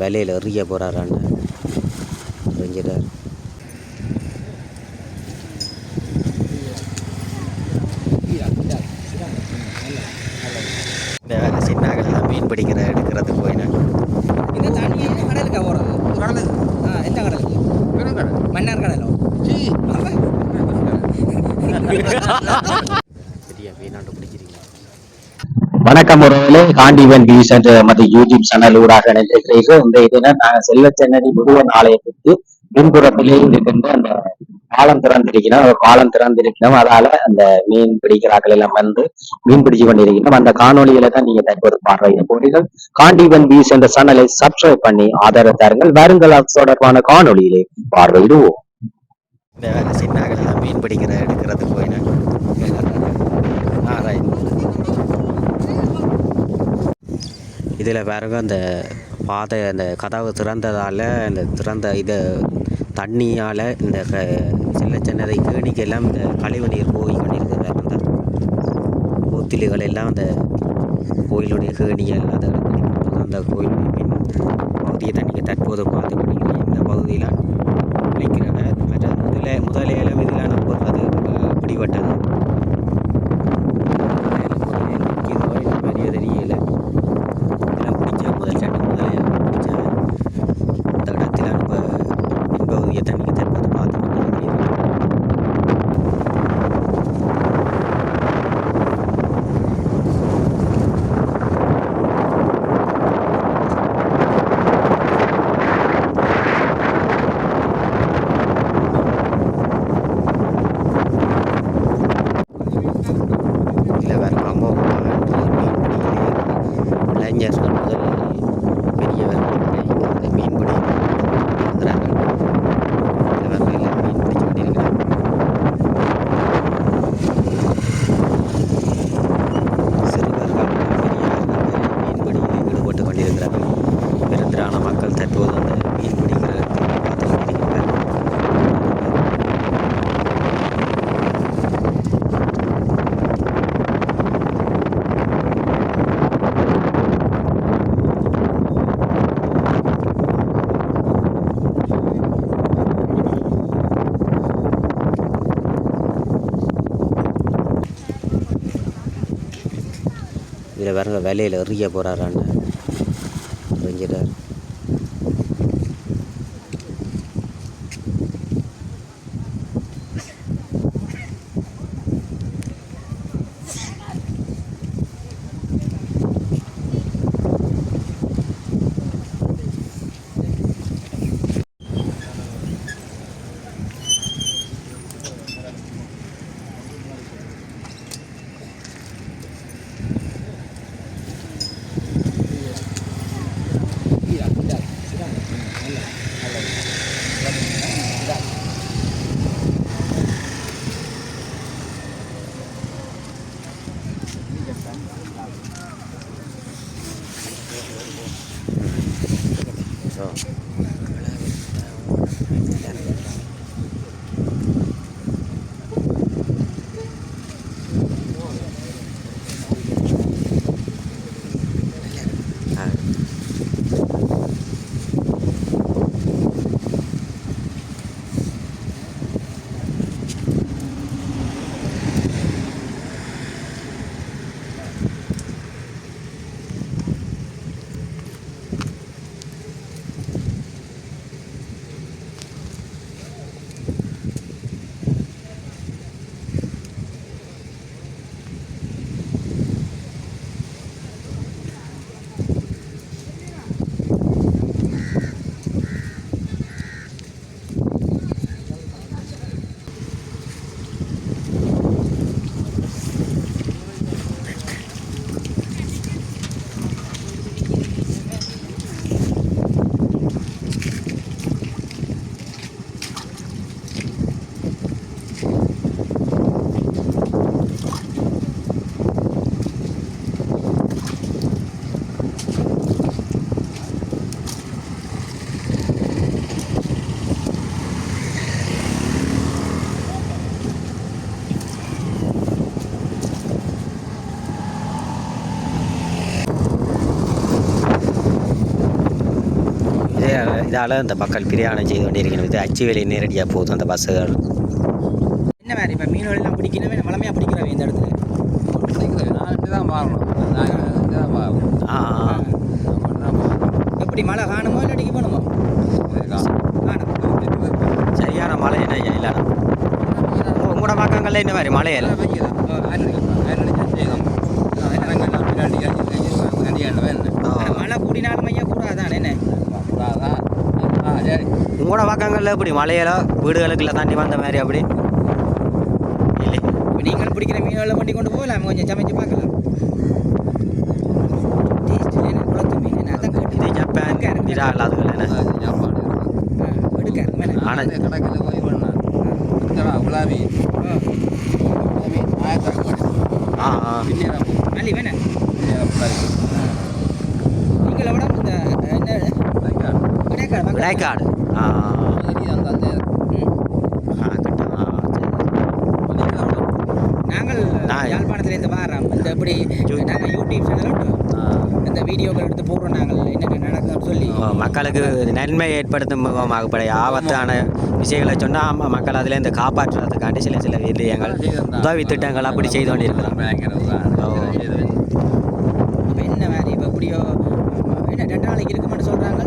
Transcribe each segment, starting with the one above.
வேலையில் எறிய போகிறாரான்னு எறிஞ்சிட்டார். இந்த வேலை சின்னாக்கெல்லாம் மீன் பிடிக்கிற எடுக்கிறதுக்கு போயினேன். இந்த தண்ணி கடலுக்கா போகிறது? கடலுக்கு. எந்த கடலுக்கு? மன்னார் கடலோ? பெரிய மீனாண்டு பிடிக்கிறீங்க. வணக்கம் உறவுகளே, காண்டிவன் வியூஸ் என்ற மது யூடியூப் சேனல் ஊடாக இணைந்திருக்கிறீர்கள். இந்த தினம் நாங்கள் செல்வச்சென்னடி முருகன் ஆலயத்துக்கு பின்புறத்திலே இருக்கின்ற அந்த பாலம் திறந்திருக்கிறோம். அதால அந்த மீன் பிடிக்கிறார்கள் எல்லாம் வந்து மீன் பிடிச்சு கொண்டிருக்கிறோம். அந்த காணொலியில தான் நீங்க தற்போது பார்வையிட போறீர்கள். காண்டிவன் வியூஸ் என்ற சேனலை சப்ஸ்கிரைப் பண்ணி ஆதரவு தாருங்கள். வருங்கள் தொடர்பான காணொலியிலே பார்வையிடுவோம். இந்த வேலை சின்னாக்கெல்லாம் மீன் பிடிக்கிற எடுக்கிறதுக்கு போயினேன். இதில் பாருங்க, அந்த பாதை அந்த கதவு திறந்ததால் இந்த திறந்த இதை தண்ணியால் இந்த சின்னதை கேணிக்கெல்லாம் இந்த கழிவு நீர் போய் கொண்டிருக்கிறார். அந்த கோத்திலுகள் எல்லாம் அந்த கோயிலுடைய கேணிகள் அதை அந்த கோயிலுடைய பின் பகுதியை தண்ணிக்கு தற்போது பார்த்து கொண்டிருக்கிறேன். இந்த பகுதியில் விளைக்கிறாங்க. மற்ற முதலையெல்லாம் இதில் நம்புறது பிடிபட்டது. இளைஞர்கள் முதல் பெரியவர்கள் வரை மீன் பிடிக்கிறார்கள். இவர்கள் மீன் பிடிச்சு கொண்டிருக்கிறார்கள். சிறுவர்கள் பெரியவர்கள் மீன் பிடியில் ஈடுபட்டு கொண்டிருக்கிறார்கள். பெருந்திரான மக்கள் தற்போது அந்த மீன் பிடிக்கிறதுக்கு பார்த்து கொண்டிருக்கிறார்கள். இதில் பாருங்க, வேலையில் எறிய போகிறாரான்னு எறிஞ்சிட்டார். இதால் இந்த மக்கள் பிரயாணம் செய்து கொண்டிருக்கணும். இது அச்சுவேலி நேரடியாக போகுது அந்த பஸ்ஸுகள். என்ன மாதிரி இப்போ மீன்களெல்லாம் பிடிக்கணுமே வளமையாக பிடிக்கிறவங்க இந்த இடத்துல தான் மாறணும் ஆ எப்படி மழை காணுமோ இல்லாட்டிக்கு போகணுமோ காணும் சரியான மழை என்ன இல்லை உங்களோட பக்கங்களில் இந்த மாதிரி மழையல்ல மழை கூடினாலும் ஐயா கூடாதான் என்ன உங்களோட பக்கங்களில் எப்படி மழையெல்லாம் வீடுகளுக்குள்ள தண்ணி வந்த மாதிரி அப்படி இல்லை? இப்போ நீங்கள் பிடிக்கிற மீன்களை பண்ணி கொண்டு போகலாம் கொஞ்சம் சமைச்சு பார்க்கலாம். டேஸ்ட் குளத்து மீன் அதான் கேட்டு இது ஜப்பான் இதா அதுகள் என்ன எடுக்காரு மேலே ஆனால் கடைக்கில் போய் பண்ணேன் உலாவி ஆ அள்ளி வேணாம் நீங்கள விட இந்த என்ன கிடைக்காது விடைக்காடு நாங்கள் யாழ்ப்பாணத்துலேருந்து வாரோம் இந்த எப்படி நாங்கள் யூடியூப் சேனல் இந்த வீடியோக்கள் எடுத்து போடுறோம். நாங்கள் என்னென்ன நடக்குதுன்னு சொல்லி மக்களுக்கு நன்மை ஏற்படுத்தும் முகமாகப்படைய ஆபத்தான விஷயங்களை சொன்னால் மக்கள் அதில் இந்த காப்பாற்றுறதுக்காண்டி சில விஷயங்கள் உதவி திட்டங்கள் அப்படி செய்து கொண்டிருக்கிறோம். இப்போ என்ன மாதிரி இப்போ எப்படியோ என்ன 2 நாளைக்கு இருக்குமான்னு சொல்கிறாங்க.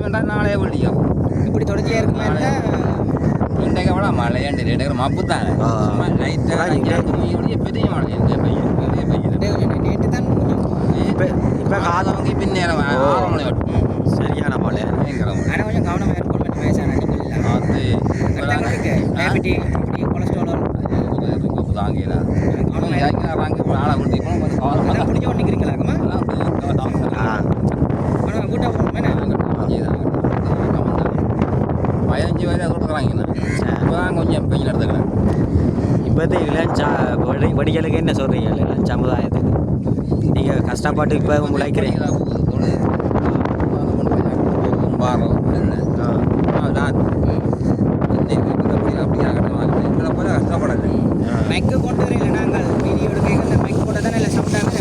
வேண்டாம் நாளே வெள்ளியும் இப்படி தொடர்ச்சியாக இருக்குமா இன்றைக்கு கூட மழை ஏண்டு மப்பு தான் பெரிய மழை நேற்று தான் இப்போ காதவங்க பின்னேரம் சரியான மழை ஆனால் கொஞ்சம் கவனமாக இருக்கும் வயசான டயபெட்டி கொலஸ்ட்ரால் தாங்கல பிடிச்ச ஒன்று நிற்கிறீங்களாக்கம்மா கூட்ட போகணும் 15 வரை கொடுக்குறாங்கண்ணா இப்போதான் கொஞ்சம் பெயில் எடுத்துக்கிறேன். இப்போது இளம் வடிகளுக்கு என்ன சொல்கிறீங்க இளம் சமுதாயத்துக்கு நீங்கள் கஷ்டப்பட்டு இப்போ உழைக்கிறீங்க மைக்கு கொண்டு வரையில நாங்கள் வீடியோ எடுக்க மைக் போட்டால் தானே இல்லை சாப்பிட்டாங்க.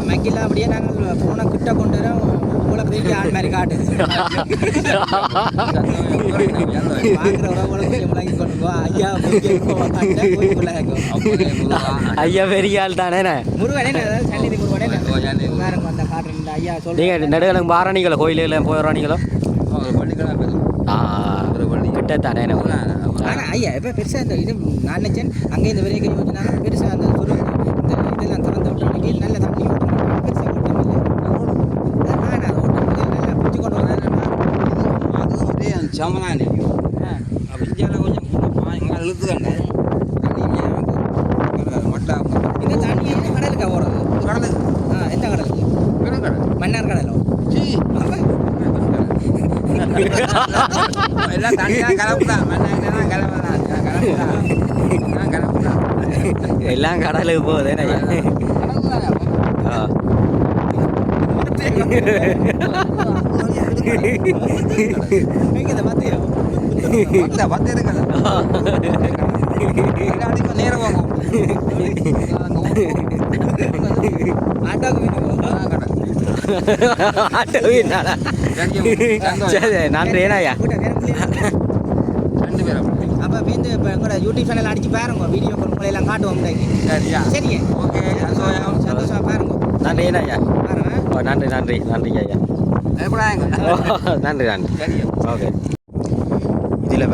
மைக்கில் அப்படியே நாங்கள் ஃபோனை கிட்ட கொண்டு வரோம் உங்களை பெரிய ஆள் மாதிரி காட்டு ஐயா பெரிய ஆள் தானே முருகனே சன்னிதி முருகனே அந்த காட்டு ஐயா நீங்கள் நெடுகளும் பாரணிகளோ கோயிலுக்கு போயிடறானிகளோ கிட்டத்தானே ஆனால் ஐயா இப்போ பெருசாக இந்த இது நான் நினச்சேன் அங்கே இந்த விரைக்கை யோஜனாங்க பெருசாக அந்த சுரு இந்த இதெல்லாம் திறந்து விட்டாங்க நல்ல தண்ணி ஓட்டணும் பெருசாக ஓட்டம் இல்லை நான் அதை ஓட்டம் நல்லா பிடிச்சி கொண்டு வரேன் அதுவும் சமனானே அப்படி கொஞ்சம் இழுத்துக்கண்டேன் இந்த தண்ணி கடலுக்கா ஓடுறது கடலுக்கு எந்த கடலுக்கு மன்னார் கடலோ எல்லாம் தனியாக கலப்புதான் எல்லாம் கடலுக்கு போகுது நேரம் வாங்கும் சரி நன்றி ஏனாயா ரெண்டு பேரும் அப்போ வந்து இப்போ எங்களோட யூடியூப் சேனல் அடிச்சு பாருங்க வீடியோ உங்களை எல்லாம் காட்டுவோம் சரியா சரிங்க ஓகே சந்தோஷமா பாருங்க நன்றி ஏனாயா பாருங்க நன்றி ஐயா நன்றி சரியா ஓகே இதில்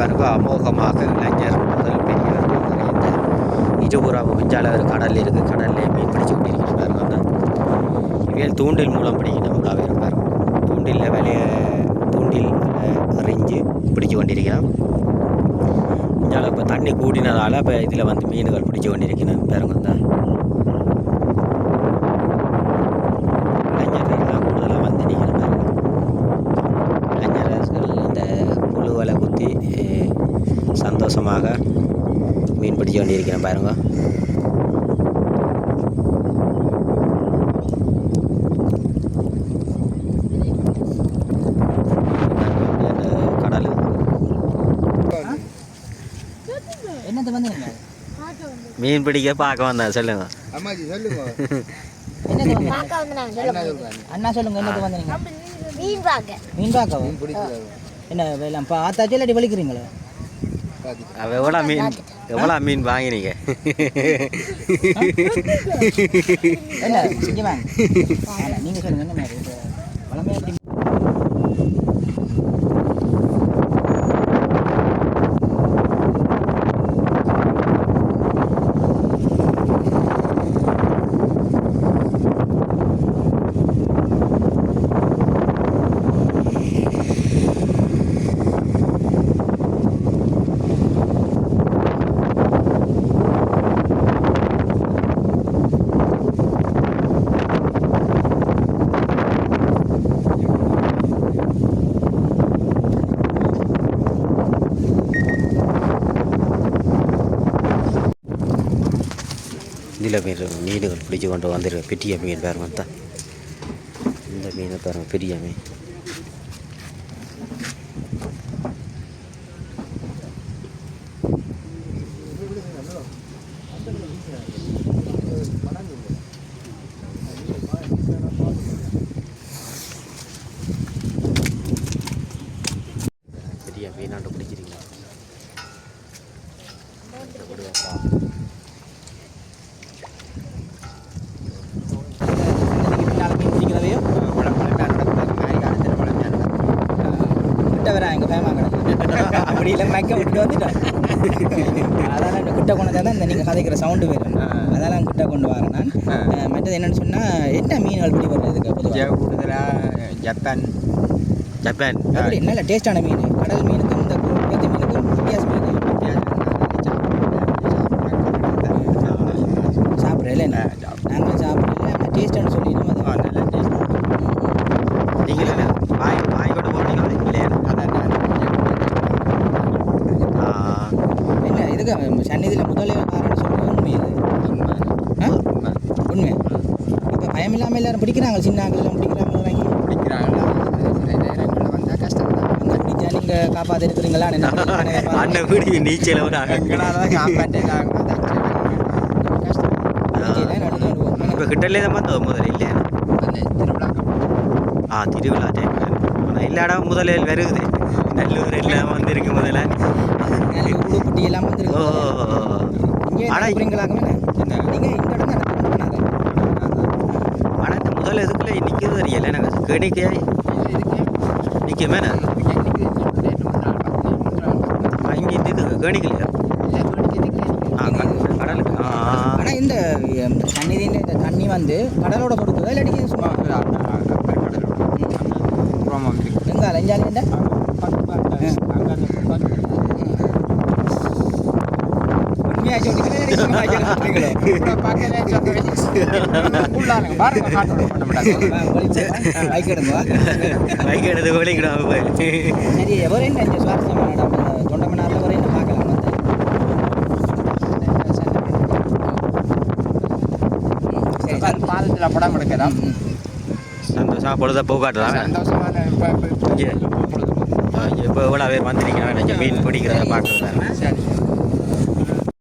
பாருங்க அமோகமாக இளைஞர் முதல் பெரியவர் நிறைந்த இருபுறம் மிஞ்சாளர் கடல் இருக்குது. கடல்லே மீன் பிடிச்சி கொண்டிருக்கிறது பாருங்க. இவையில் தூண்டில் மூலம் பிடிக்கணும் பாருங்க. தூண்டில் எறிஞ்சு பிடிச்சு கொண்டிருக்கிறோம். மிஞ்சால இப்போ தண்ணி கூடினதால் இப்போ இதில் வந்து மீன்கள் பிடிச்சி கொண்டிருக்கிறேன் பாருங்க. தான் இளைஞர்கள்லாம் கூடுதலாக வந்து நிற்கிறேன். இளைஞர்கள் இந்த புழுவலை குத்தி சந்தோஷமாக மீன் பிடிச்சு கொண்டிருக்கிறேன் பாருங்க. கடல் என்னது வந்து மீன் பிடிக்க பார்க்க வந்தேன். சொல்லுங்க என்னது அண்ணா சொல்லுங்க என்னது வந்து மீன் பார்க்கவா என்ன எல்லாம் பார்த்தாச்சு இல்லாட்டி வலிக்கிறீங்களா எவ்வளோ மீன் வாங்கினீங்க என்ன இங்கே வாங்க நீங்கள் சொல்லுங்கள் என்ன மாதிரி வளமையாக எப்படி இதில் மீன்கள் பிடிச்சி கொண்டு வந்துருக்கு பெரிய மீன் பாருங்க தான் இந்த மீனை பாருங்க பெரிய மீன் பெரிய மீனாண்டு பிடிக்கிறீங்க அப்படி இல்லை மைக்க விட்டு வந்துட்டோம் அதெல்லாம் கிட்ட கொண்டு தான் இந்த நீங்கள் கதைக்கிற சவுண்டு வேணும் அதெல்லாம் கிட்ட கொண்டு வரேன் நான் மற்றது என்னென்னு சொன்னால் என்ன மீன்கள் பிடி வர்றதுக்கு பொதுவாக கூடுதலாக ஜப்பான் அப்படி நல்ல டேஸ்டான மீன் கடல் மீனுக்கும் இந்த குளத்து மீனுக்கும் வித்தியாசம் சாப்பிட்றேன் இல்லை நாங்களும் சாப்பிட்றேன் டேஸ்டானு சொல்லிடுவோம் அது நல்ல டேஸ்ட் நீங்கள் என்ன வாய் கொண்டு போகிறீங்க இல்லையா என்ன இதுக்கு சன்னிதியில் முதலே பாருன்னு சொல்லுவோம் உண்மை அது உண்மை இப்போ பயம் இல்லாமல் எல்லாரும் பிடிக்கிறாங்க சின்ன ஆக்கெல்லாம் பிடிக்கிறாங்க வந்தால் கஷ்டம் தான் அந்த பிடிச்சா நீங்கள் காப்பாற்றி இருக்கிறீங்களா அண்ணன் வீடு நீச்சல் எங்களால் தான் காப்பாற்றினாங்க கஷ்டம் நடந்து வருவோம் இப்போ கிட்டலே தான் வந்தோம் முதல்ல இல்லையா திருவிழா டைம் ஆனால் எல்லா இடம் முதலில் வருகுது நல்லூர் எல்லாம் வந்திருக்கு முதல்ல உடுப்பட்டி எல்லாம் வந்துருக்கு இங்கே இருக்கிறீங்களாகவே நீங்கள் இந்த இடம் தான் ஆனால் இந்த முதல்ல எதுக்குள்ள நிற்கிறது தெரியல எனக்கு கேணிக்கையாய் நிற்குமே இங்கே இது கேணிக்கலையா கடலுக்கு ஆனால் இந்த சன்னிதியில் இந்த தண்ணி வந்து கடலோட கொடுக்குதா இல்லாட்டி சும்மா எங்கால எஞ்சாலிண்டா உண்மையாக பைக் எடுத்து ஓடிக்கிடும் சரி எவரே என்ன சுவாரஸ்யமான இடம் தொண்டமனாரில் வரை என்ன பார்க்கலாம் பாலத்தில் படம் எடுக்கலாம் சந்தோஷமாக பொழுத போகாட்டுறாங்க சந்தோஷமான இப்போ எவ்வளோ பேர் வந்துருக்கீங்க மீன் பிடிக்கிறத பார்க்குறதா சரி